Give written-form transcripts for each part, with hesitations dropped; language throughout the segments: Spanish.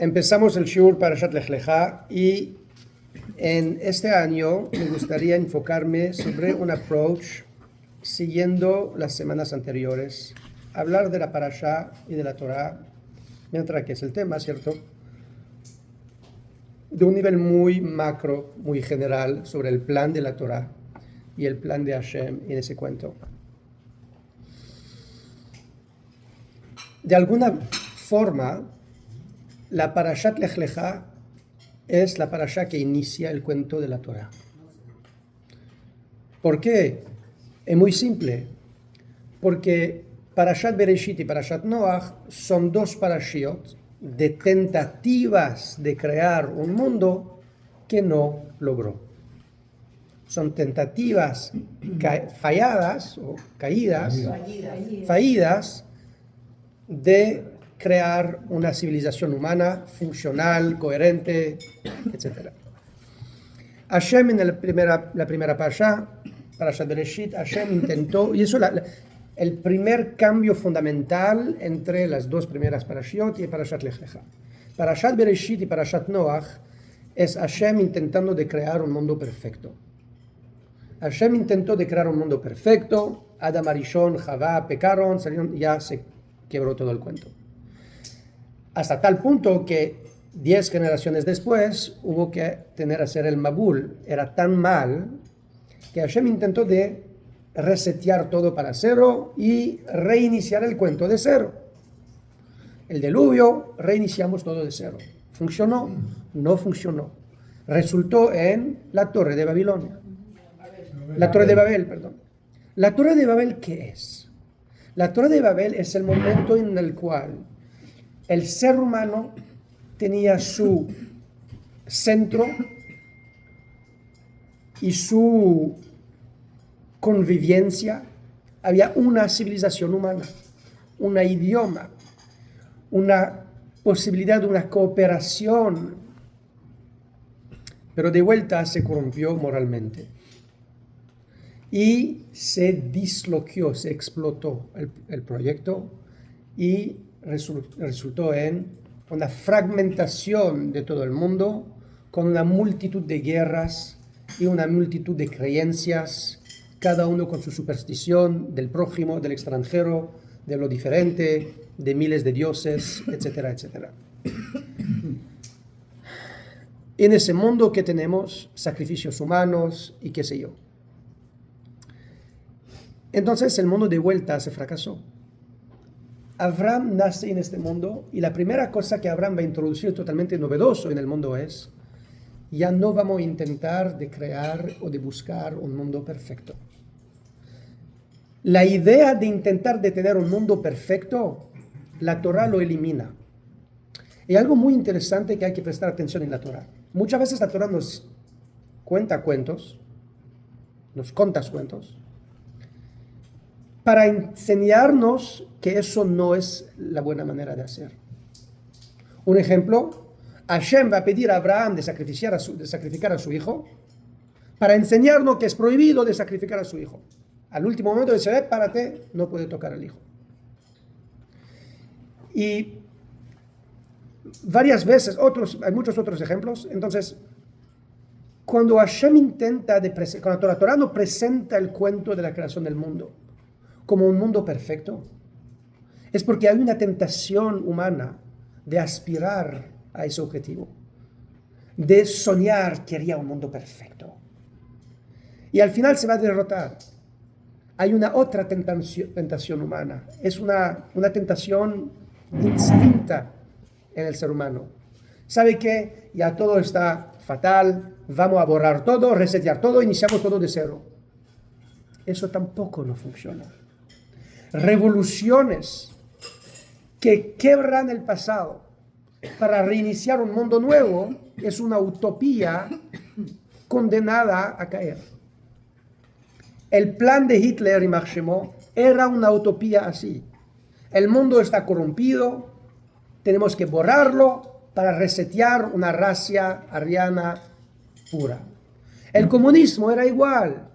Empezamos el Shiur Parashat Lech Lecha y en este año me gustaría enfocarme sobre un approach siguiendo las semanas anteriores, hablar de la Parashá y de la Torah, mientras que es el tema, ¿cierto? De un nivel muy macro, muy general, sobre el plan de la Torah y el plan de Hashem en ese cuento. De alguna forma, la Parashat Lech Lecha es la Parashá que inicia el cuento de la Torah. ¿Por qué? Es muy simple. Porque Parashat Bereshit y Parashat Noach son dos parashiot de tentativas de crear un mundo que no logró. Son tentativas falladas o fallidas de crear una civilización humana funcional, coherente, etc. Hashem en la primera Parashá Bereshit, Hashem intentó, y eso el primer cambio fundamental entre las dos primeras Parashiot y Parashat Lech Lecha. Parashat Bereshit y Parashat Noach es Hashem intentando de crear un mundo perfecto. Hashem intentó de crear un mundo perfecto, Adam Arishon, Javá, pecaron, salieron, ya se quebró todo el cuento. Hasta tal punto que 10 generaciones después hubo que hacer el Mabul. Era tan mal que Hashem intentó de resetear todo para cero y reiniciar el cuento de cero. El diluvio, reiniciamos todo de cero. ¿Funcionó? No funcionó. Resultó en la Torre de Babilonia. La Torre de Babel, perdón. ¿La Torre de Babel qué es? La Torre de Babel es el momento en el cual el ser humano tenía su centro y su convivencia. Había una civilización humana, un idioma, una posibilidad de una cooperación, pero de vuelta se corrompió moralmente y se disloqueó, se explotó el proyecto y resultó en una fragmentación de todo el mundo, con una multitud de guerras y una multitud de creencias, cada uno con su superstición del prójimo, del extranjero, de lo diferente, de miles de dioses, etcétera, etcétera. En ese mundo que tenemos sacrificios humanos y qué sé yo. Entonces el mundo de vuelta se fracasó. Abraham nace en este mundo y la primera cosa que Abraham va a introducir totalmente novedoso en el mundo es: ya no vamos a intentar de crear o de buscar un mundo perfecto. La idea de intentar de tener un mundo perfecto, la Torah lo elimina. Y algo muy interesante que hay que prestar atención en la Torah. Muchas veces la Torah nos cuenta cuentos, para enseñarnos que eso no es la buena manera de hacer. Un ejemplo: Hashem va a pedir a Abraham de sacrificar a su hijo para enseñarnos que es prohibido de sacrificar a su hijo. Al último momento dice: párate, no puede tocar al hijo. Y varias veces, hay muchos otros ejemplos. Entonces, cuando Hashem cuando la Torah nos presenta el cuento de la creación del mundo como un mundo perfecto, es porque hay una tentación humana de aspirar a ese objetivo, de soñar que haría un mundo perfecto. Y al final se va a derrotar. Hay una otra tentación humana. Es una tentación instinta en el ser humano. Sabe que ya todo está fatal, vamos a borrar todo, resetear todo, iniciamos todo de cero. Eso tampoco no funciona. Revoluciones que quebran el pasado para reiniciar un mundo nuevo es una utopía condenada a caer. El plan de Hitler y Máximo era una utopía así. El mundo está corrompido, tenemos que borrarlo para resetear una raza ariana pura. El comunismo era igual.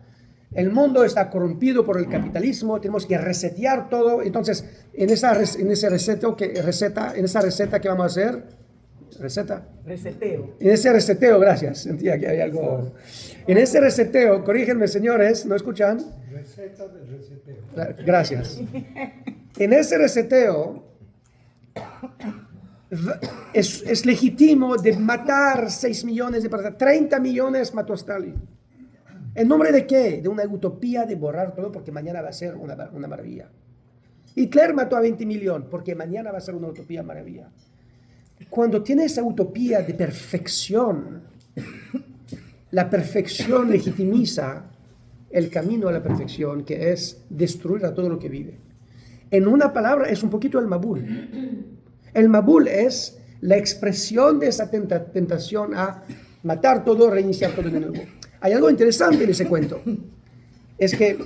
El mundo está corrompido por el capitalismo, tenemos que resetear todo. Entonces, en esa receta que vamos a hacer, receta. Reseteo. En ese reseteo, gracias, sentía que había algo. En ese reseteo, corrígenme señores, ¿no escuchan? Receta del reseteo. Gracias. En ese reseteo es legítimo de matar 6 millones de personas, 30 millones mató Stalin. ¿En nombre de qué? De una utopía de borrar todo porque mañana va a ser una maravilla. Hitler mató a 20 millones porque mañana va a ser una utopía maravilla. Cuando tiene esa utopía de perfección, la perfección legitimiza el camino a la perfección, que es destruir a todo lo que vive. En una palabra, es un poquito el Mabul. El Mabul es la expresión de esa tentación a matar todo, reiniciar todo de nuevo. Hay algo interesante en ese cuento. Es que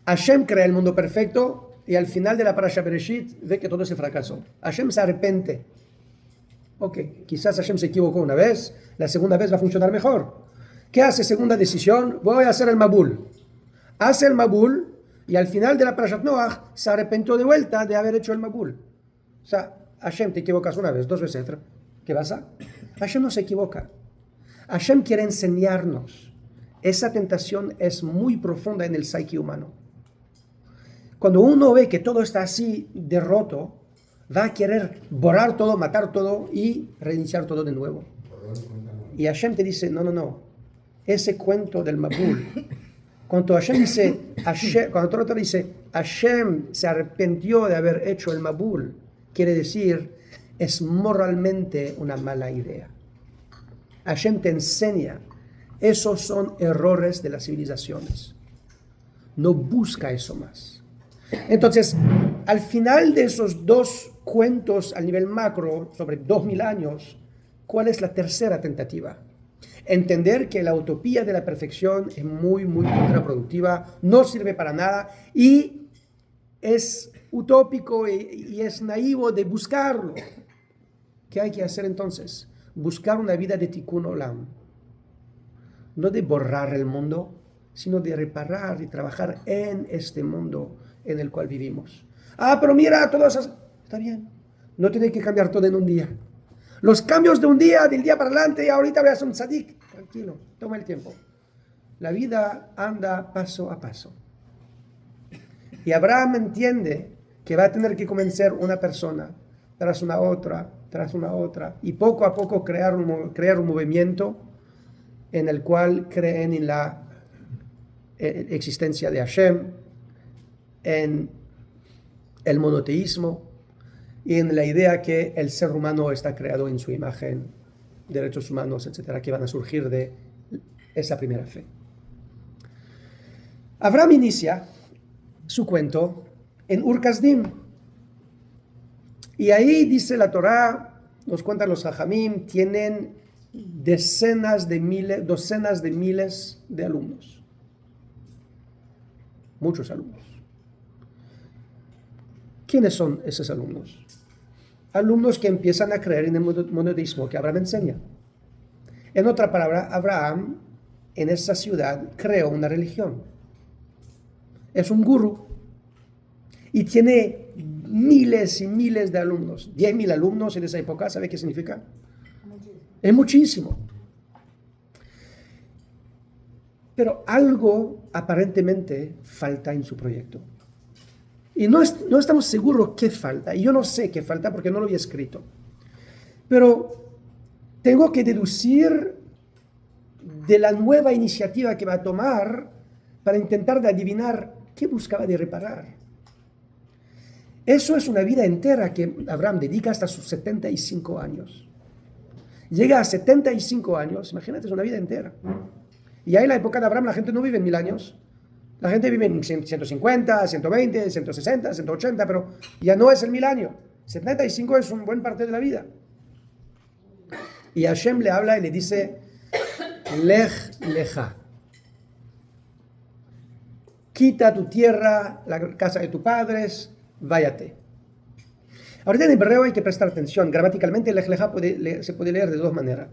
Hashem crea el mundo perfecto y al final de la Parasha Bereshit ve que todo se fracasó. Hashem se arrepiente. Ok, quizás Hashem se equivocó una vez, la segunda vez va a funcionar mejor. ¿Qué hace? Segunda decisión, voy a hacer el Mabul. Hace el Mabul y al final de la Parashat Noach se arrepintió de vuelta de haber hecho el Mabul. O sea, Hashem, te equivocas una vez, dos veces, ¿qué pasa? Hashem no se equivoca. Hashem quiere enseñarnos. Esa tentación es muy profunda en el psique humano. Cuando uno ve que todo está así derroto, va a querer borrar todo, matar todo y reiniciar todo de nuevo. Y Hashem te dice, no. Ese cuento del Mabul, cuando Hashem dice, cuando otro dice, Hashem se arrepintió de haber hecho el Mabul, quiere decir, es moralmente una mala idea. Hashem te enseña, esos son errores de las civilizaciones. No busca eso más. Entonces, al final de esos dos cuentos a nivel macro, sobre 2000 años, ¿cuál es la tercera tentativa? Entender que la utopía de la perfección es muy, muy contraproductiva, no sirve para nada y es utópico y es naivo de buscarlo. ¿Qué hay que hacer entonces? Buscar una vida de tikkun olam. No de borrar el mundo, sino de reparar y trabajar en este mundo en el cual vivimos. Pero mira, todo eso está bien. No tiene que cambiar todo en un día. Los cambios de un día, del día para adelante, y ahorita voy a hacer un tzadik. Tranquilo, toma el tiempo. La vida anda paso a paso. Y Abraham entiende que va a tener que convencer una persona tras una otra, y poco a poco crear un movimiento en el cual creen en la existencia de Hashem, en el monoteísmo y en la idea que el ser humano está creado en su imagen, derechos humanos, etcétera, que van a surgir de esa primera fe. Abraham inicia su cuento en Ur Kasdim. Y ahí dice la Torá, nos cuentan los Jajamim, tienen docenas de miles de alumnos. Muchos alumnos. ¿Quiénes son esos alumnos? Alumnos que empiezan a creer en el monoteísmo que Abraham enseña. En otra palabra, Abraham en esa ciudad creó una religión. Es un gurú y tiene miles y miles de alumnos. 10.000 alumnos en esa época, ¿sabe qué significa? Es muchísimo. Pero algo aparentemente falta en su proyecto. Y no estamos seguros qué falta. Y yo no sé qué falta porque no lo había escrito. Pero tengo que deducir de la nueva iniciativa que va a tomar para intentar de adivinar qué buscaba de reparar. Eso es una vida entera que Abraham dedica hasta sus 75 años. Llega a 75 años, imagínate, es una vida entera. Y ahí en la época de Abraham la gente no vive en 1000 años. La gente vive en 150, 120, 160, 180, pero ya no es el 1000 años. 75 es un buen parte de la vida. Y Hashem le habla y le dice, Lech lecha. Quita tu tierra, la casa de tus padres, váyate. Ahorita en hebreo hay que prestar atención. Gramaticalmente, Lech lecha se puede leer de dos maneras.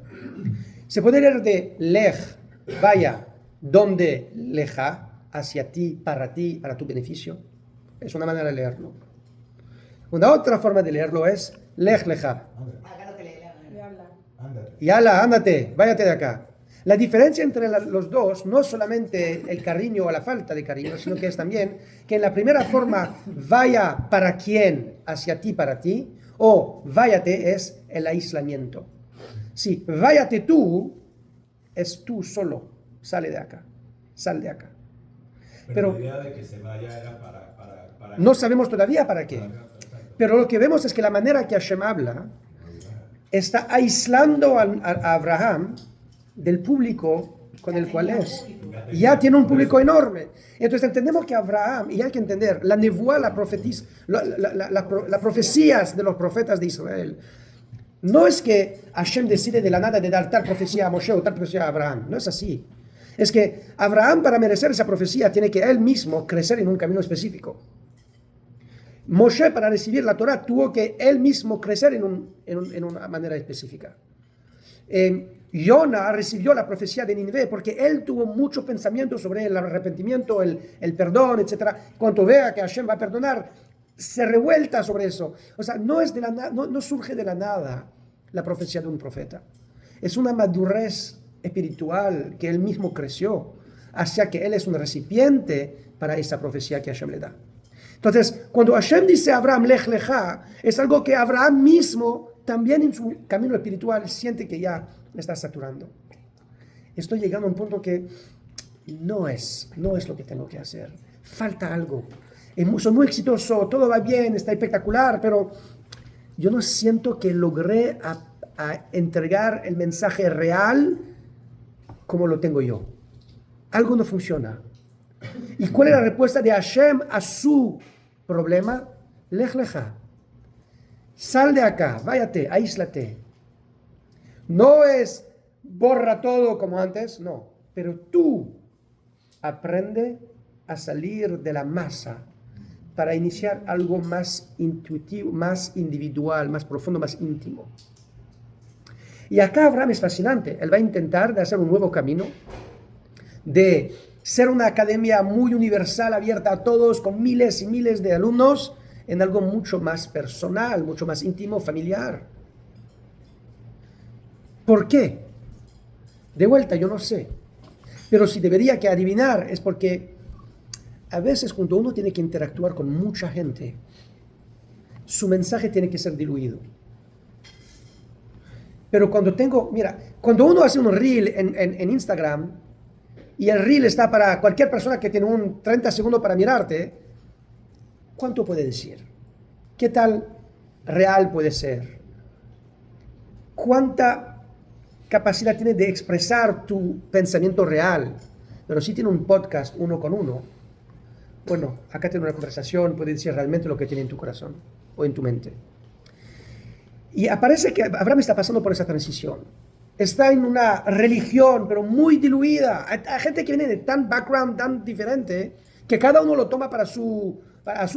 Se puede leer de Lech, vaya, donde lecha, hacia ti, para tu beneficio. Es una manera de leerlo. Una otra forma de leerlo es Lech lecha. Ándate. Yala, ándate, váyate de acá. La diferencia entre los dos no es solamente el cariño o la falta de cariño, sino que es también que en la primera forma, vaya para quién, hacia ti, para ti, o váyate es el aislamiento. Si váyate tú, es tú solo, sal de acá. Pero Pero la idea de que se vaya era para no sabemos todavía para qué. Exacto. Pero lo que vemos es que la manera que Hashem habla está aislando a Abraham del público con el cual es. Ya tiene un público enorme. Entonces entendemos que Abraham, y hay que entender, la nevuá, las profecías de los profetas de Israel, no es que Hashem decide de la nada de dar tal profecía a Moshe o tal profecía a Abraham. No es así. Es que Abraham, para merecer esa profecía, tiene que él mismo crecer en un camino específico. Moshe, para recibir la Torah, tuvo que él mismo crecer en una manera específica. Yona recibió la profecía de Nínive porque él tuvo mucho pensamiento sobre el arrepentimiento, el perdón, etc. Cuando vea que Hashem va a perdonar, se revuelta sobre eso. O sea, no surge de la nada la profecía de un profeta. Es una madurez espiritual que él mismo creció, hacia que él es un recipiente para esa profecía que Hashem le da. Entonces, cuando Hashem dice a Abraham, lech lecha, es algo que Abraham mismo también en su camino espiritual siente que ya está saturando. Estoy llegando a un punto que no es lo que tengo que hacer. Falta algo. Soy muy exitoso, todo va bien, está espectacular, pero yo no siento que logré a entregar el mensaje real como lo tengo yo. Algo no funciona. ¿Y cuál es la respuesta de Hashem a su problema? Lech lecha. Sal de acá, váyate, aíslate. No es borra todo como antes, no. Pero tú aprende a salir de la masa para iniciar algo más intuitivo, más individual, más profundo, más íntimo. Y acá Abraham es fascinante. Él va a intentar de hacer un nuevo camino, de ser una academia muy universal, abierta a todos, con miles y miles de alumnos, en algo mucho más personal, mucho más íntimo, familiar. ¿Por qué? De vuelta, yo no sé. Pero si debería que adivinar, es porque a veces cuando uno tiene que interactuar con mucha gente, su mensaje tiene que ser diluido. Pero cuando uno hace un reel en Instagram, y el reel está para cualquier persona que tiene un 30 segundos para mirarte, ¿cuánto puede decir? ¿Qué tal real puede ser? ¿Cuánta capacidad tiene de expresar tu pensamiento real? Pero si tiene un podcast uno con uno, bueno, acá tiene una conversación, puede decir realmente lo que tiene en tu corazón o en tu mente. Y aparece que Abraham está pasando por esa transición. Está en una religión, pero muy diluida. Hay gente que viene de tan background, tan diferente, que cada uno lo toma a su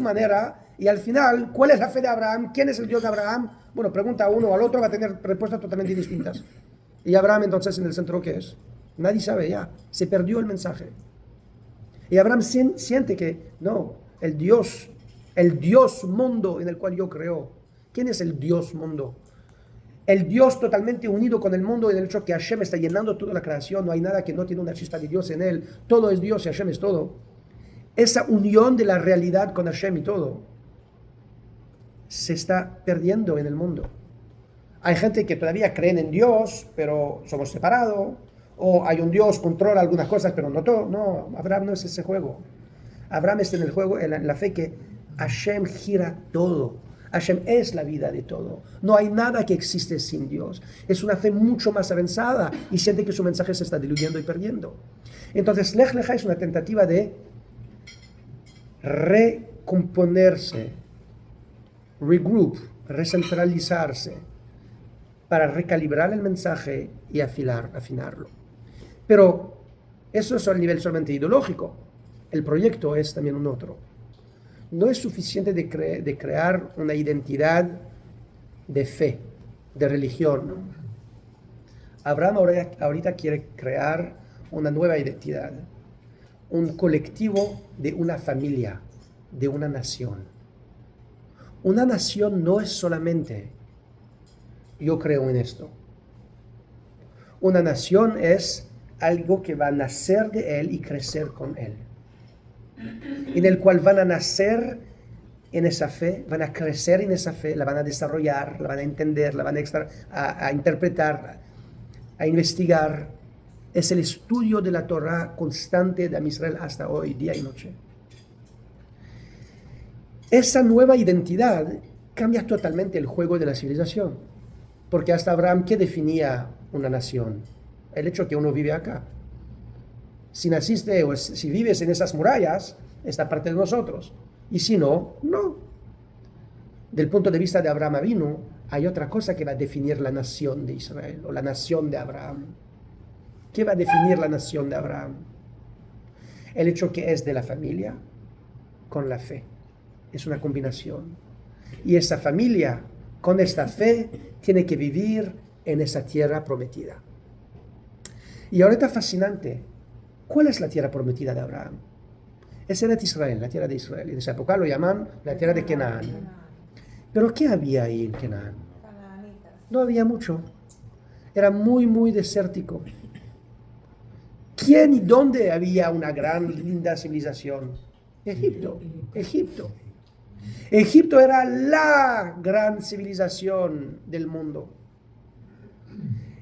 manera. Y al final, ¿cuál es la fe de Abraham? ¿Quién es el Dios de Abraham? Bueno, pregunta a uno o al otro, va a tener respuestas totalmente distintas. Y Abraham entonces en el centro, ¿qué es? Nadie sabe ya. Se perdió el mensaje. Y Abraham siente que, no, el Dios mundo en el cual yo creo. ¿Quién es el Dios mundo? El Dios totalmente unido con el mundo, en el hecho que Hashem está llenando toda la creación, no hay nada que no tiene una chispa de Dios en él, todo es Dios y Hashem es todo. Esa unión de la realidad con Hashem y todo se está perdiendo en el mundo. Hay gente que todavía creen en Dios, pero somos separados, o hay un Dios, controla algunas cosas, pero no todo. No, Abraham no es ese juego. Abraham está en el juego, en la fe que Hashem gira todo. Hashem es la vida de todo. No hay nada que existe sin Dios. Es una fe mucho más avanzada y siente que su mensaje se está diluyendo y perdiendo. Entonces, Lech Lecha es una tentativa de recomponerse, regroup, recentralizarse, para recalibrar el mensaje y afinarlo. Pero eso es a nivel solamente ideológico. El proyecto es también un otro. No es suficiente de crear una identidad de fe, de religión. Abraham ahorita quiere crear una nueva identidad, un colectivo de una familia, de una nación. Una nación no es solamente yo creo en esto. Una nación es algo que va a nacer de él y crecer con él. En el cual van a nacer en esa fe, van a crecer en esa fe, la van a desarrollar, la van a entender, la van a interpretar, a investigar. Es el estudio de la Torah constante de Am Israel hasta hoy, día y noche. Esa nueva identidad cambia totalmente el juego de la civilización. Porque hasta Abraham, ¿qué definía una nación? El hecho que uno vive acá. Si naciste o si vives en esas murallas, está parte de nosotros. Y si no, no. Del punto de vista de Abraham Avinu, hay otra cosa que va a definir la nación de Israel o la nación de Abraham. ¿Qué va a definir la nación de Abraham? El hecho que es de la familia con la fe. Es una combinación. Y esa familia con esta fe tiene que vivir en esa tierra prometida. Y ahorita fascinante, ¿cuál es la tierra prometida de Abraham? Es Eretz Israel, la tierra de Israel. Y en esa época lo llaman la tierra de Canaán. Pero ¿qué había ahí en Canaán? No había mucho. Era muy, muy desértico. ¿Quién y dónde había una gran, linda civilización? Egipto. Egipto. Egipto era la gran civilización del mundo.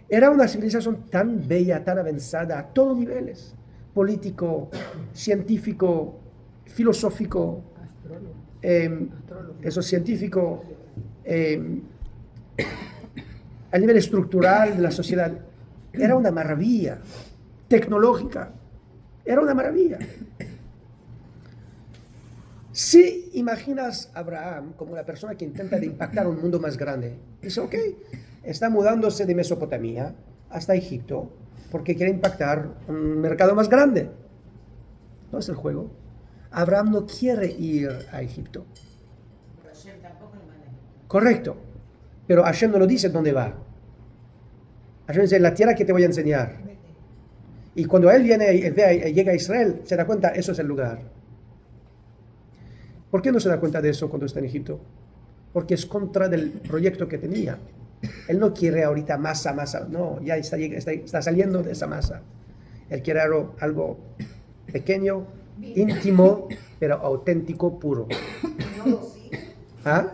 Era una civilización tan bella, tan avanzada a todos niveles. Político, científico, filosófico, eso científico, a nivel estructural de la sociedad. Era una maravilla. Tecnológica. Era una maravilla. Si imaginas a Abraham como la persona que intenta de impactar un mundo más grande, dice, ok, está mudándose de Mesopotamia hasta Egipto porque quiere impactar un mercado más grande. No es el juego. Abraham no quiere ir a Egipto. Correcto. Pero Hashem no lo dice dónde va. Hashem dice, la tierra que te voy a enseñar. Y cuando él llega a Israel, se da cuenta, eso es el lugar. ¿Por qué no se da cuenta de eso cuando está en Egipto? Porque es contra del proyecto que tenía. Él no quiere ahorita masa. No, ya está saliendo de esa masa. Él quiere algo pequeño, íntimo, pero auténtico, puro. ¿Ah?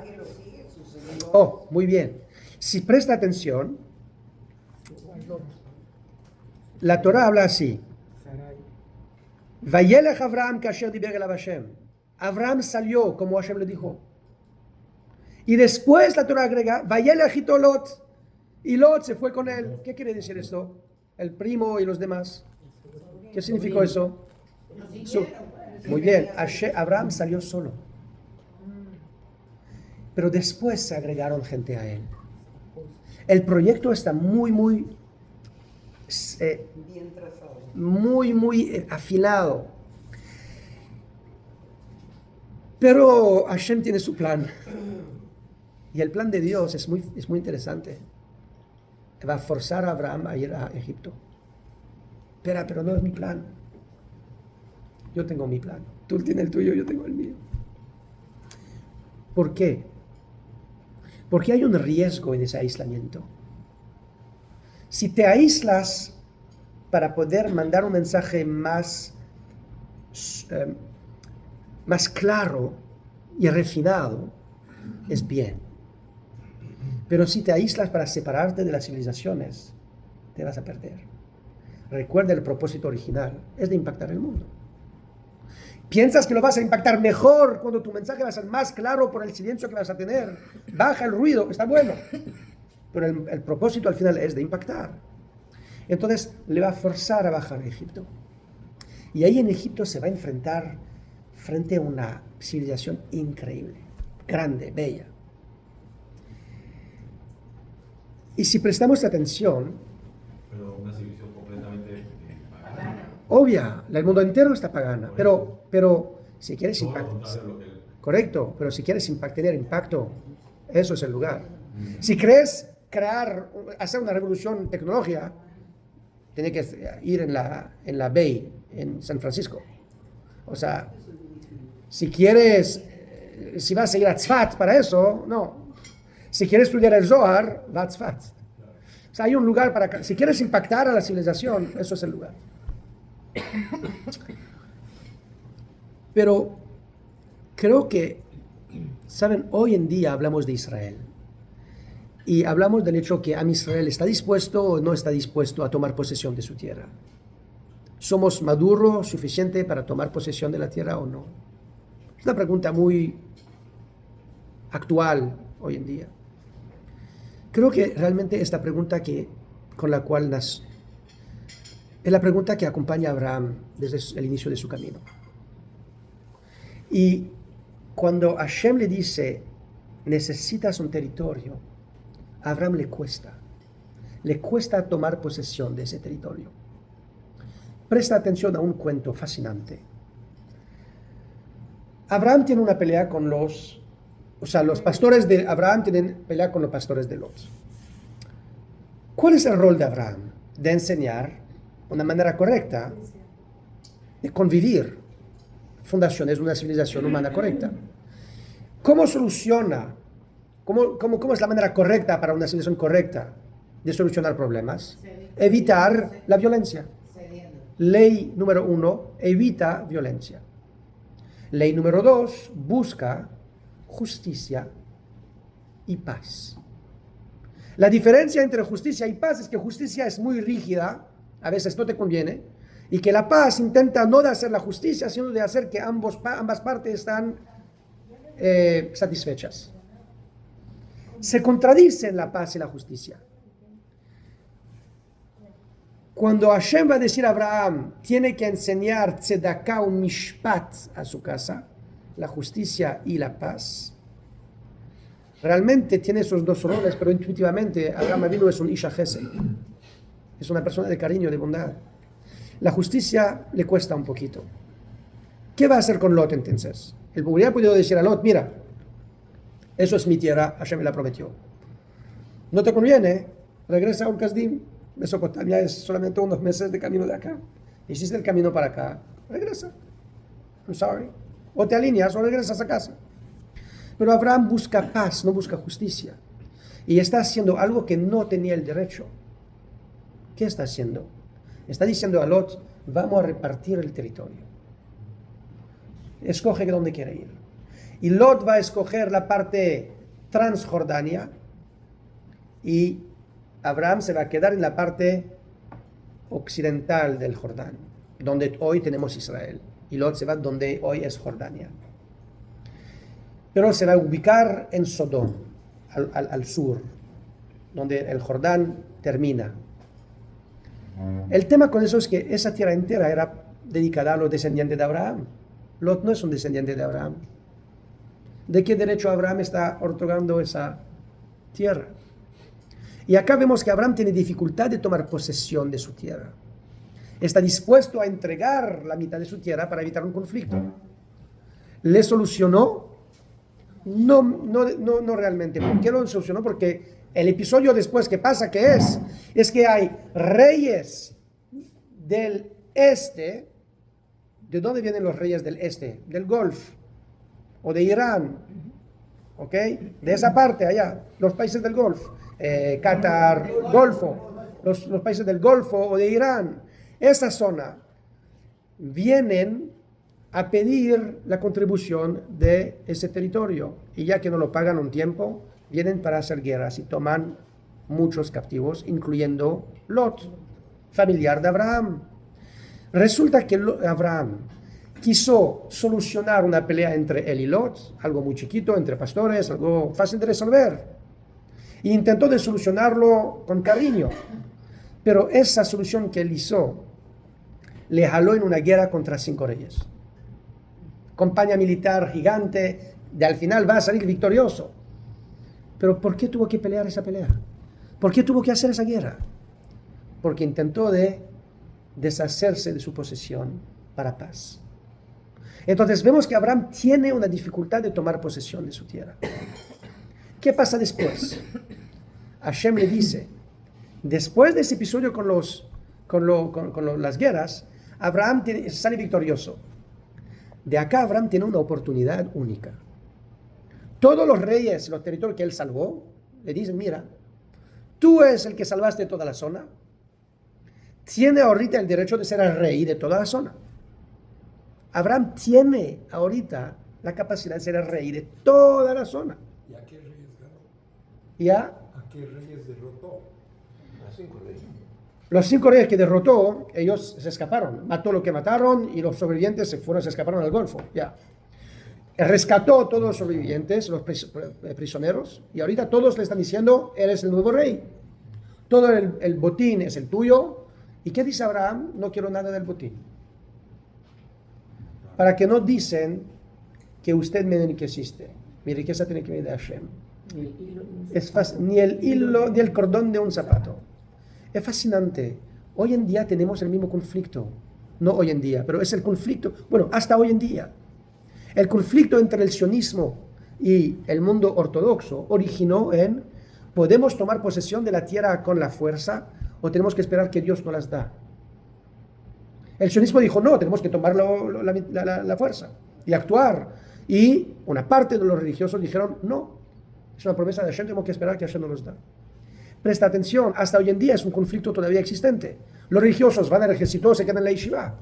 Oh, muy bien. Si presta atención, la Torah habla así. Vayelech Abraham kasher diber elav Hashem. Abraham salió como Hashem le dijo. Y después la Torah agrega, Vayelech ito Lot. Y Lot se fue con él. ¿Qué quiere decir esto? El primo y los demás. ¿Qué significó eso? Muy bien, Abraham salió solo. Pero después se agregaron gente a él. El proyecto está muy afilado. Pero Hashem tiene su plan. Y el plan de Dios es muy interesante. Va a forzar a Abraham a ir a Egipto. Pero no es mi plan. Yo tengo mi plan. Tú tienes el tuyo, yo tengo el mío. ¿Por qué? Porque hay un riesgo en ese aislamiento. Si te aíslas para poder mandar un mensaje más claro y refinado, es bien. Pero si te aíslas para separarte de las civilizaciones, te vas a perder. Recuerda, el propósito original es de impactar el mundo. Piensas que lo vas a impactar mejor cuando tu mensaje va a ser más claro por el silencio que vas a tener. Baja el ruido, está bueno. Pero el propósito al final es de impactar. Entonces le va a forzar a bajar a Egipto. Y ahí en Egipto se va a enfrentar frente a una civilización increíble, grande, bella. Y si prestamos atención, Pero una civilización completamente pagana. obvia, el mundo entero está pagana, pero si quieres Todo lo impactar, contrario a lo que él- correcto, pero si quieres tener impacto, eso es el lugar. Si crees hacer una revolución tecnológica, tiene que ir en la Bay, en San Francisco. O sea, si vas a ir a Tzfat para eso, no. Si quieres estudiar el Zohar, va a Tzfat. O sea, hay un lugar para... Si quieres impactar a la civilización, eso es el lugar. Pero creo que, ¿saben? Hoy en día hablamos de Israel. Y hablamos del hecho que Am Israel está dispuesto o no está dispuesto a tomar posesión de su tierra. ¿Somos maduros suficiente para tomar posesión de la tierra o no? Es una pregunta muy actual hoy en día. Creo que realmente esta pregunta con la cual es la pregunta que acompaña a Abraham desde el inicio de su camino. Y cuando Hashem le dice, necesitas un territorio, a Abraham le cuesta tomar posesión de ese territorio. Presta atención a un cuento fascinante. Abraham tiene una pelea con los pastores de Abraham tienen pelea con los pastores de Lot. ¿Cuál es el rol de Abraham? De enseñar una manera correcta de convivir, fundaciones de una civilización humana correcta. ¿Cómo soluciona? ¿Cómo es la manera correcta para una civilización correcta de solucionar problemas? Evitar la violencia. Ley número 1, evita violencia. Ley número 2, busca justicia y paz. La diferencia entre justicia y paz es que justicia es muy rígida, a veces no te conviene, y que la paz intenta no de hacer la justicia, sino de hacer que ambas partes están satisfechas. Se contradicen la paz y la justicia. Cuando Hashem va a decir a Abraham, tiene que enseñar tzedakah, un mishpat a su casa, la justicia y la paz, realmente tiene esos dos roles, pero intuitivamente Abraham Avinu es un Isha Chesed, es una persona de cariño, de bondad. La justicia le cuesta un poquito. ¿Qué va a hacer con Lot entonces? Él hubiera podido decir a Lot, mira, eso es mi tierra, Hashem me la prometió. No te conviene, regresa a un Kasdim. Mesopotamia es solamente unos meses de camino de acá. Hiciste el camino para acá, regresa. I'm sorry. O te alineas o regresas a casa. Pero Abraham busca paz, no busca justicia. Y está haciendo algo que no tenía el derecho. ¿Qué está haciendo? Está diciendo a Lot, vamos a repartir el territorio. Escoge dónde quiere ir. Y Lot va a escoger la parte Transjordania y Abraham se va a quedar en la parte occidental del Jordán, donde hoy tenemos Israel. Y Lot se va donde hoy es Jordania. Pero se va a ubicar en Sodom, al sur, donde el Jordán termina. El tema con eso es que esa tierra entera era dedicada a los descendientes de Abraham. Lot no es un descendiente de Abraham. ¿De qué derecho Abraham está otorgando esa tierra? Y acá vemos que Abraham tiene dificultad de tomar posesión de su tierra. Está dispuesto a entregar la mitad de su tierra para evitar un conflicto. ¿Le solucionó? No realmente. ¿Por qué lo solucionó? Porque el episodio después que pasa, ¿qué es que hay reyes del este. ¿De dónde vienen los reyes del este? Del Golfo o de Irán, ¿ok? De esa parte allá, los países del Golfo, Qatar, Golfo, los países del Golfo o de Irán, esa zona, vienen a pedir la contribución de ese territorio, y ya que no lo pagan un tiempo, vienen para hacer guerras y toman muchos captivos, incluyendo Lot, familiar de Abraham. Resulta que Abraham quiso solucionar una pelea entre él y Lot, algo muy chiquito, entre pastores, algo fácil de resolver. E intentó de solucionarlo con cariño. Pero esa solución que él hizo le jaló en una guerra contra 5 reyes. Compañía militar gigante, al final va a salir victorioso. Pero ¿por qué tuvo que pelear esa pelea? ¿Por qué tuvo que hacer esa guerra? Porque intentó de deshacerse de su posesión para paz. Entonces vemos que Abraham tiene una dificultad de tomar posesión de su tierra. ¿Qué pasa después? Hashem le dice, después de ese episodio con las guerras, Abraham sale victorioso. De acá Abraham tiene una oportunidad única. Todos los reyes, los territorios que él salvó, le dicen, mira, tú eres el que salvaste toda la zona, tiene ahorita el derecho de ser el rey de toda la zona. Abraham tiene ahorita la capacidad de ser el rey de toda la zona. ¿Y a qué reyes ganó? ¿Ya? ¿A qué reyes derrotó? A 5 reyes. Los 5 reyes que derrotó, ellos se escaparon. Mató lo que mataron y los sobrevivientes se escaparon al Golfo. Ya. Rescató a todos los sobrevivientes, los prisioneros, y ahorita todos le están diciendo, eres el nuevo rey. Todo el botín es el tuyo. ¿Y qué dice Abraham? No quiero nada del botín. Para que no dicen que usted me enriqueciste. Mi riqueza tiene que venir de Hashem. Ni el hilo, ni el cordón de un zapato. Es fascinante. Hoy en día tenemos el mismo conflicto. No hoy en día, pero es el conflicto, bueno, hasta hoy en día. El conflicto entre el sionismo y el mundo ortodoxo originó en: ¿podemos tomar posesión de la tierra con la fuerza o tenemos que esperar que Dios nos las da? El sionismo dijo: no, tenemos que tomar la fuerza y actuar. Y una parte de los religiosos dijeron: no, es una promesa de Hashem, tenemos que esperar que Hashem nos los da. Presta atención, hasta hoy en día es un conflicto todavía existente. Los religiosos van al ejército, se quedan en la yeshiva.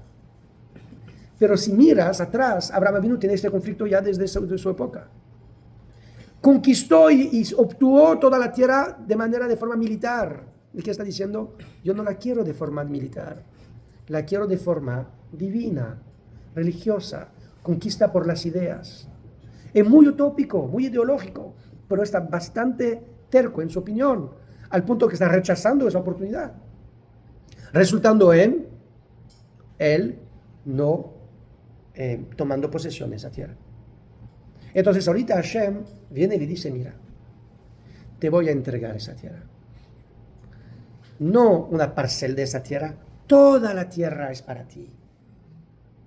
Pero si miras atrás, Abraham Avinu tiene este conflicto ya desde su época. Conquistó y obtuvo toda la tierra de forma militar. ¿Y qué está diciendo? Yo no la quiero de forma militar, la quiero de forma divina, religiosa, conquista por las ideas. Es muy utópico, muy ideológico, pero está bastante terco en su opinión, al punto que está rechazando esa oportunidad, resultando en él no tomando posesión de esa tierra. Entonces ahorita Hashem viene y le dice: mira, te voy a entregar esa tierra. No una parcela de esa tierra, toda la tierra es para ti.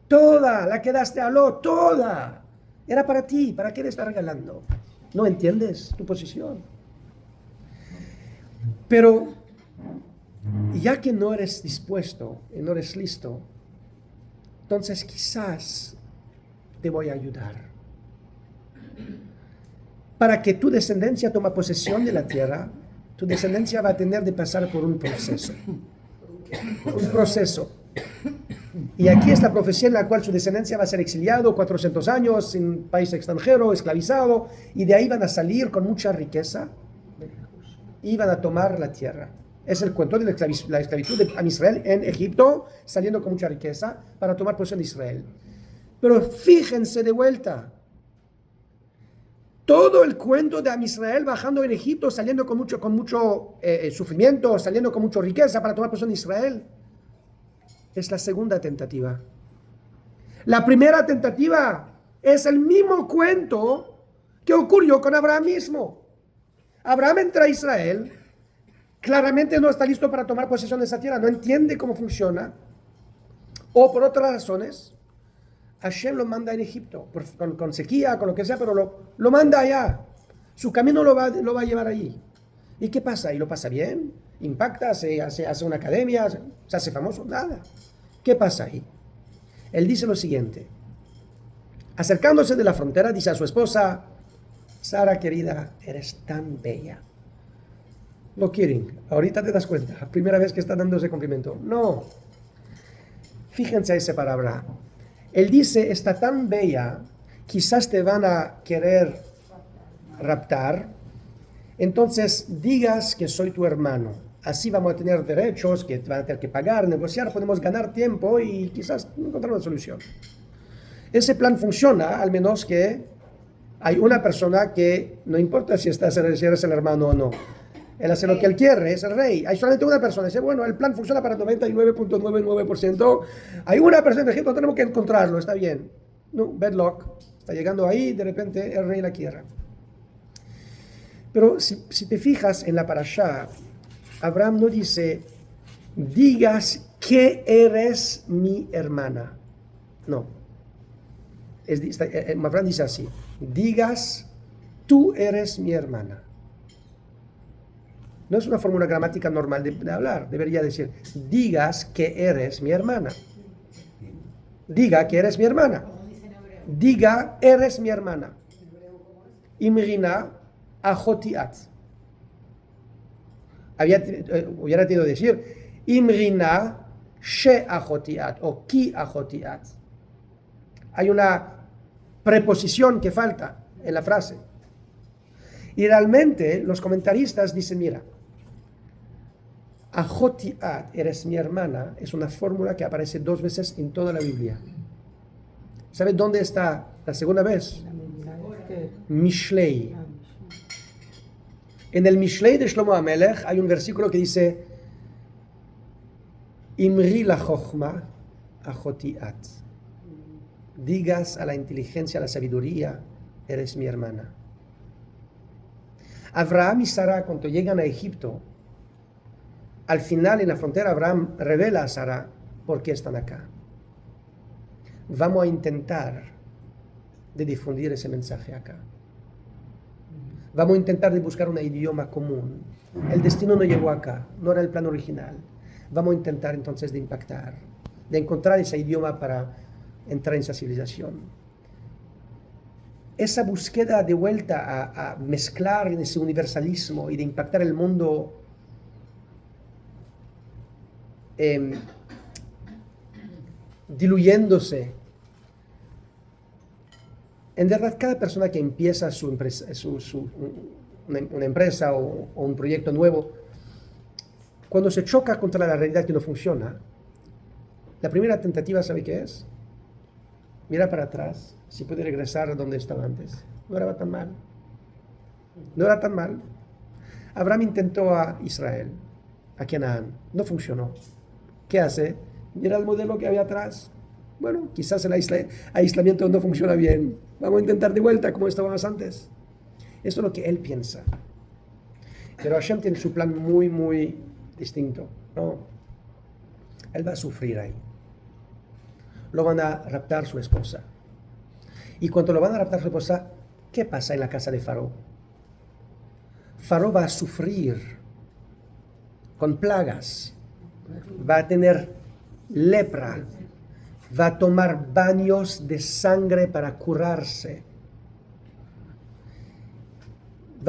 Toda, la que daste a Lot, toda. Era para ti, ¿para qué le estás regalando? ¿No entiendes tu posición? Pero ya que no eres dispuesto y no eres listo, entonces quizás te voy a ayudar. Para que tu descendencia tome posesión de la tierra, tu descendencia va a tener de pasar por un proceso. Un proceso. Y aquí es la profecía en la cual su descendencia va a ser exiliado 400 años en un país extranjero, esclavizado, y de ahí van a salir con mucha riqueza y van a tomar la tierra. Es el cuento de la esclavitud de Am Israel en Egipto, saliendo con mucha riqueza para tomar posesión de Israel. Pero fíjense de vuelta, todo el cuento de Am Israel bajando en Egipto, saliendo con mucho sufrimiento, saliendo con mucha riqueza para tomar posesión de Israel, es la segunda tentativa. La primera tentativa es el mismo cuento que ocurrió con Abraham mismo. Abraham entra a Israel, claramente no está listo para tomar posesión de esa tierra, no entiende cómo funciona, o por otras razones, Hashem lo manda en Egipto, con sequía, con lo que sea, pero lo manda allá. Su camino lo va a llevar allí. ¿Y qué pasa? ¿Y lo pasa bien? ¿Impacta? ¿Hace una academia? ¿Se hace famoso? Nada. ¿Qué pasa ahí? Él dice lo siguiente. Acercándose de la frontera, dice a su esposa: Sara, querida, eres tan bella. No quieren, ahorita te das cuenta, la primera vez que está dando ese cumplimiento. No. Fíjense esa palabra. Él dice: está tan bella, quizás te van a querer raptar. Entonces digas que soy tu hermano. Así vamos a tener derechos que van a tener que pagar, negociar, podemos ganar tiempo y quizás encontrar una solución. Ese plan funciona, al menos que hay una persona que no importa si eres el hermano o no. Él hace lo que él quiere, es el rey. Hay solamente una persona. Dice: bueno, el plan funciona para el 99.99%. Hay una persona en Egipto, tenemos que encontrarlo, está bien. No, bad luck. Está llegando ahí, de repente el rey la quiere. Pero si te fijas en la parashá, Abraham no dice: digas que eres mi hermana. No. Abraham dice así: digas, tú eres mi hermana. No es una fórmula gramática normal de hablar. Debería decir: digas que eres mi hermana. Diga que eres mi hermana. Diga, eres mi hermana. Imrina ajotiat. hubiera tenido que decir Imrina she ajotiat o ki ajotiat. Hay una preposición que falta en la frase. Y realmente los comentaristas dicen, mira, ajotiat, eres mi hermana, es una fórmula que aparece 2 veces en toda la Biblia. ¿Sabes dónde está la segunda vez? Mishlei. En el Mishlei de Shlomo HaMelech hay un versículo que dice Imri la chochma ajotiat. Digas a la inteligencia, a la sabiduría, eres mi hermana. Abraham y Sara, cuando llegan a Egipto, al final en la frontera Abraham revela a Sara por qué están acá. Vamos a intentar de difundir ese mensaje acá. Vamos a intentar de buscar un idioma común. El destino no llegó acá, no era el plan original. Vamos a intentar entonces de impactar, de encontrar ese idioma para entrar en esa civilización. Esa búsqueda de vuelta a mezclar en ese universalismo y de impactar el mundo diluyéndose. En verdad, cada persona que empieza una empresa o un proyecto nuevo, cuando se choca contra la realidad que no funciona, la primera tentativa, ¿sabe qué es? Mira para atrás, si puede regresar a donde estaba antes. No era tan mal. No era tan mal. Abraham intentó a Israel, a Canaán. No funcionó. ¿Qué hace? Mira el modelo que había atrás. Bueno, quizás el aislamiento no funciona bien. Vamos a intentar de vuelta como estábamos antes. Eso es lo que él piensa. Pero Hashem tiene su plan muy, muy distinto, ¿no? Él va a sufrir ahí. Lo van a raptar su esposa. Y cuando lo van a raptar su esposa, ¿qué pasa en la casa de Faraón? Faraón va a sufrir con plagas. Va a tener lepra. Va a tomar baños de sangre para curarse.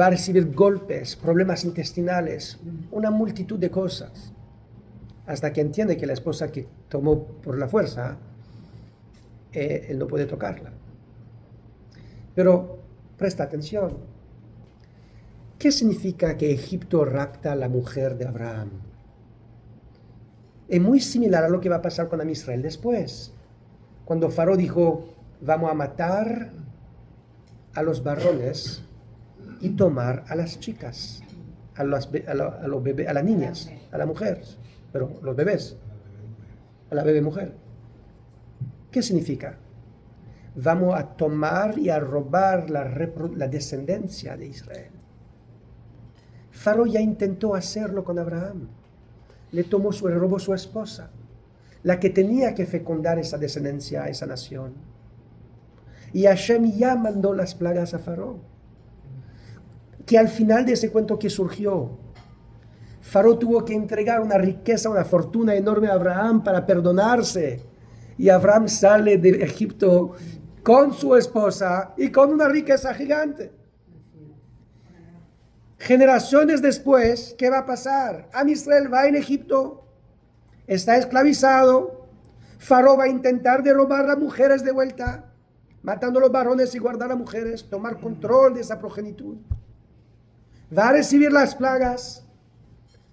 Va a recibir golpes, problemas intestinales, una multitud de cosas. Hasta que entiende que la esposa que tomó por la fuerza, él no puede tocarla. Pero presta atención. ¿Qué significa que Egipto rapta a la mujer de Abraham? Es muy similar a lo que va a pasar con Israel después. Cuando Faraón dijo, vamos a matar a los varones y tomar a las chicas, a las niñas, a las mujeres, pero los bebés, a la bebé mujer. ¿Qué significa? Vamos a tomar y a robar la descendencia de Israel. Faraón ya intentó hacerlo con Abraham. Le robó su esposa, la que tenía que fecundar esa descendencia, esa nación. Y Hashem ya mandó las plagas a Faraón. Que al final de ese cuento que surgió, Faraón tuvo que entregar una riqueza, una fortuna enorme a Abraham para perdonarse. Y Abraham sale de Egipto con su esposa y con una riqueza gigante. Generaciones después, ¿qué va a pasar? Israel va en Egipto, está esclavizado. Faraón va a intentar de robar a las mujeres de vuelta, matando a los varones y guardar a las mujeres, tomar control de esa progenitud. Va a recibir las plagas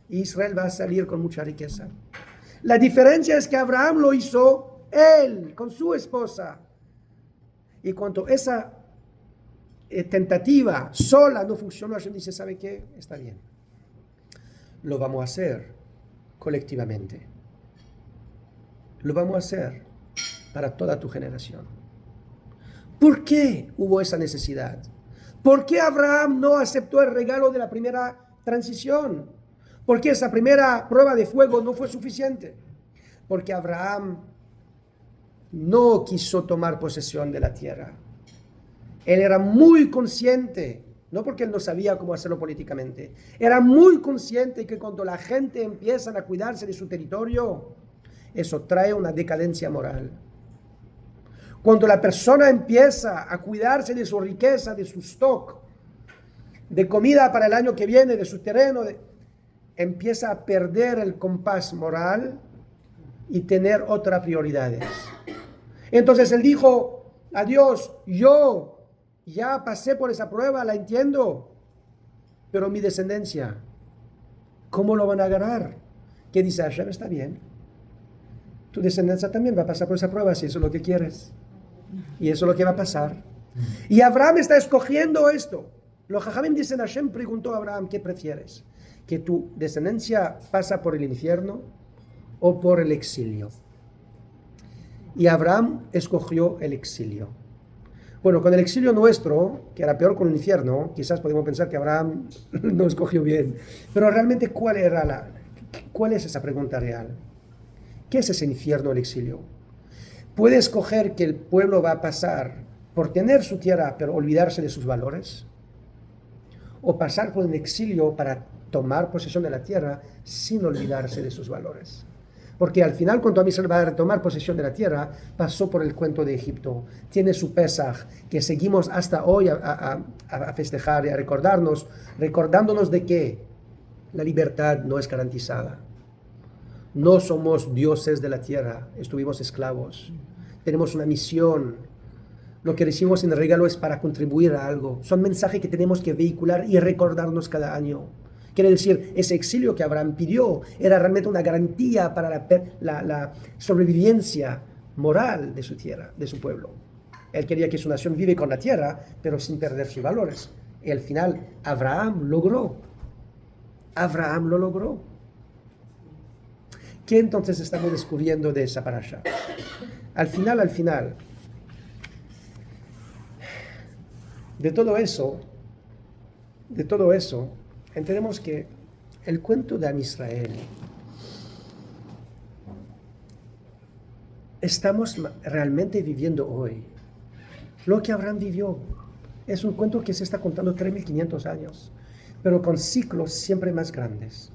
y Israel va a salir con mucha riqueza. La diferencia es que Abraham lo hizo él, con su esposa. Y cuando esa tentativa sola no funcionó, Hashem dice, ¿sabe qué? Está bien. Lo vamos a hacer colectivamente. Lo vamos a hacer para toda tu generación. ¿Por qué hubo esa necesidad? ¿Por qué Abraham no aceptó el regalo de la primera transición? ¿Por qué esa primera prueba de fuego no fue suficiente? Porque Abraham no quiso tomar posesión de la tierra. Él era muy consciente, no porque él no sabía cómo hacerlo políticamente, era muy consciente que cuando la gente empieza a cuidarse de su territorio, eso trae una decadencia moral. Cuando la persona empieza a cuidarse de su riqueza, de su stock, de comida para el año que viene, de su terreno, empieza a perder el compás moral y tener otras prioridades. Entonces él dijo a Dios, yo ya pasé por esa prueba, la entiendo, pero mi descendencia, ¿cómo lo van a agarrar? ¿Qué dice Hashem? Está bien. Tu descendencia también va a pasar por esa prueba si eso es lo que quieres. Y eso es lo que va a pasar. Y Abraham está escogiendo esto. Los Jajamim dicen, Hashem preguntó a Abraham, ¿qué prefieres? ¿Que tu descendencia pasa por el infierno o por el exilio? Y Abraham escogió el exilio. Bueno, con el exilio nuestro, que era peor con el infierno, quizás podemos pensar que Abraham no escogió bien. Pero realmente, ¿cuál es esa pregunta real? ¿Qué es ese infierno, el exilio? ¿Puede escoger que el pueblo va a pasar por tener su tierra, pero olvidarse de sus valores? ¿O pasar por un exilio para tomar posesión de la tierra sin olvidarse de sus valores? Porque al final, cuando Israel va a retomar posesión de la tierra, pasó por el cuento de Egipto. Tiene su Pesaj, que seguimos hasta hoy a festejar y a recordándonos de que la libertad no es garantizada. No somos dioses de la tierra, estuvimos esclavos. Tenemos una misión. Lo que recibimos en el regalo es para contribuir a algo. Son mensajes que tenemos que vehicular y recordarnos cada año. Quiere decir, ese exilio que Abraham pidió era realmente una garantía para la sobrevivencia moral de su tierra, de su pueblo. Él quería que su nación vive con la tierra, pero sin perder sus valores. Y al final, Abraham lo logró. ¿Qué entonces estamos descubriendo de esa parasha? Al final, de todo eso, entendemos que el cuento de Am Israel, estamos realmente viviendo hoy lo que Abraham vivió. Es un cuento que se está contando 3.500 años, pero con ciclos siempre más grandes.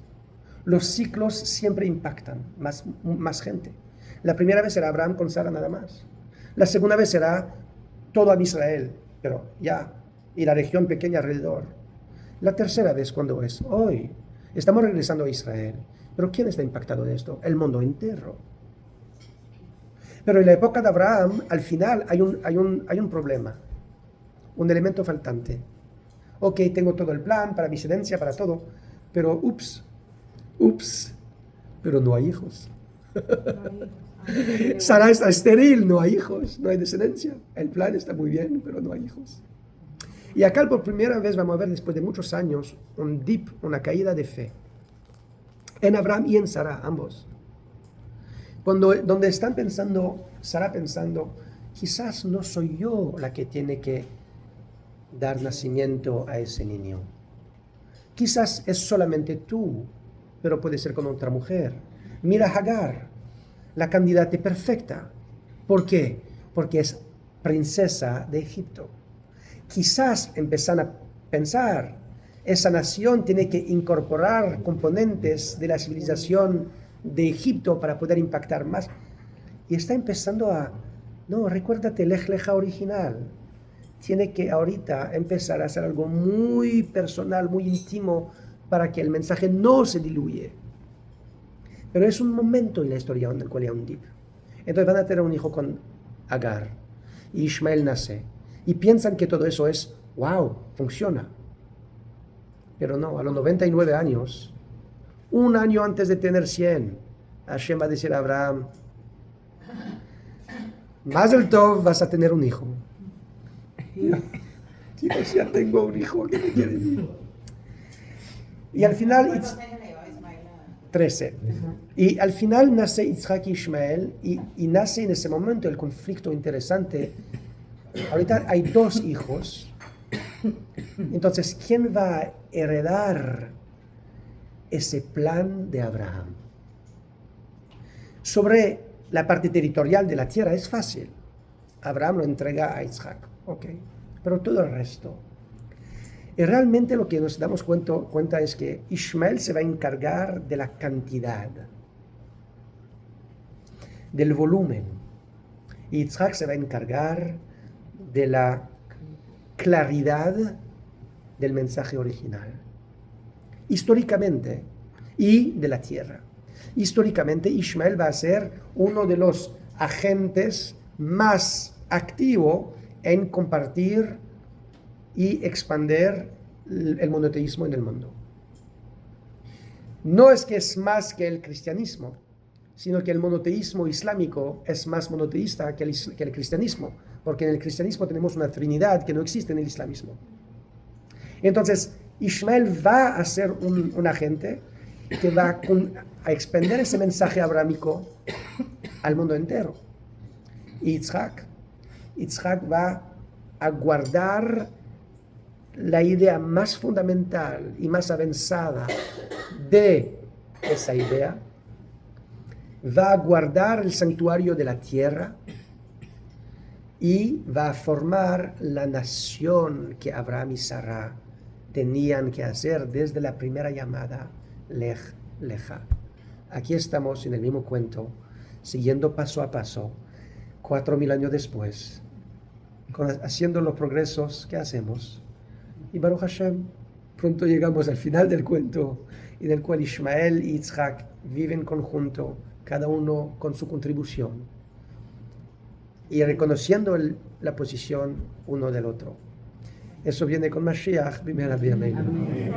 Los ciclos siempre impactan más gente. La primera vez era Abraham con Sara nada más. La segunda vez será todo Am Israel, pero ya, y la región pequeña alrededor. La tercera vez, ¿cuándo es? Hoy. Estamos regresando a Israel. ¿Pero quién está impactado de esto? El mundo entero. Pero en la época de Abraham, al final hay un problema, un elemento faltante. Ok, tengo todo el plan para mi descendencia, para todo, pero pero no hay hijos. Sara está estéril, no hay hijos, no hay descendencia. El plan está muy bien, pero no hay hijos. Y acá por primera vez vamos a ver, después de muchos años, un dip, una caída de fe. En Abraham y en Sara, ambos. Donde están pensando, Sara pensando, quizás no soy yo la que tiene que dar nacimiento a ese niño. Quizás es solamente tú, pero puede ser con otra mujer. Mira a Hagar, la candidata perfecta. ¿Por qué? Porque es princesa de Egipto. Quizás empiezan a pensar, esa nación tiene que incorporar componentes de la civilización de Egipto para poder impactar más. Y está empezando no, recuérdate el Lech Lecha original. Tiene que ahorita empezar a hacer algo muy personal, muy íntimo, para que el mensaje no se diluye. Pero es un momento en la historia en el cual hay un dip. Entonces van a tener un hijo con Agar. Y Ishmael nace. Y piensan que todo eso es, wow, funciona. Pero no, a los 99 años, un año antes de tener 100, Hashem va a decir a Abraham, Mazel Tov, vas a tener un hijo. Dios, ya tengo un hijo, ¿qué me quiere decir? Y al final, 13. Y al final nace Yitzhak y Ishmael, y nace en ese momento el conflicto interesante. Ahorita hay 2 hijos. Entonces, ¿quién va a heredar ese plan de Abraham? Sobre la parte territorial de la tierra es fácil. Abraham lo entrega a Isaac, ok. Pero todo el resto. Y realmente lo que nos damos cuenta es que Ishmael se va a encargar de la cantidad, del volumen. Y Isaac se va a encargar de la claridad del mensaje original. Históricamente, y de la tierra. Históricamente, Ishmael va a ser uno de los agentes más activos en compartir y expandir el monoteísmo en el mundo. No es que es más que el cristianismo, sino que el monoteísmo islámico es más monoteísta que el cristianismo, porque en el cristianismo tenemos una trinidad que no existe en el islamismo. Entonces, Ishmael va a ser un agente que va a expandir ese mensaje abrámico al mundo entero. Y Yitzhak va a guardar la idea más fundamental y más avanzada de esa idea, va a guardar el santuario de la tierra y va a formar la nación que Abraham y Sara tenían que hacer desde la primera llamada, Lech Lecha. Aquí estamos en el mismo cuento, siguiendo paso a paso, 4000 años después, haciendo los progresos que hacemos. Y Baruch Hashem, pronto llegamos al final del cuento, en el cual Ishmael y Yitzhak viven conjunto, cada uno con su contribución, y reconociendo la posición uno del otro. Eso viene con Mashiach, amén.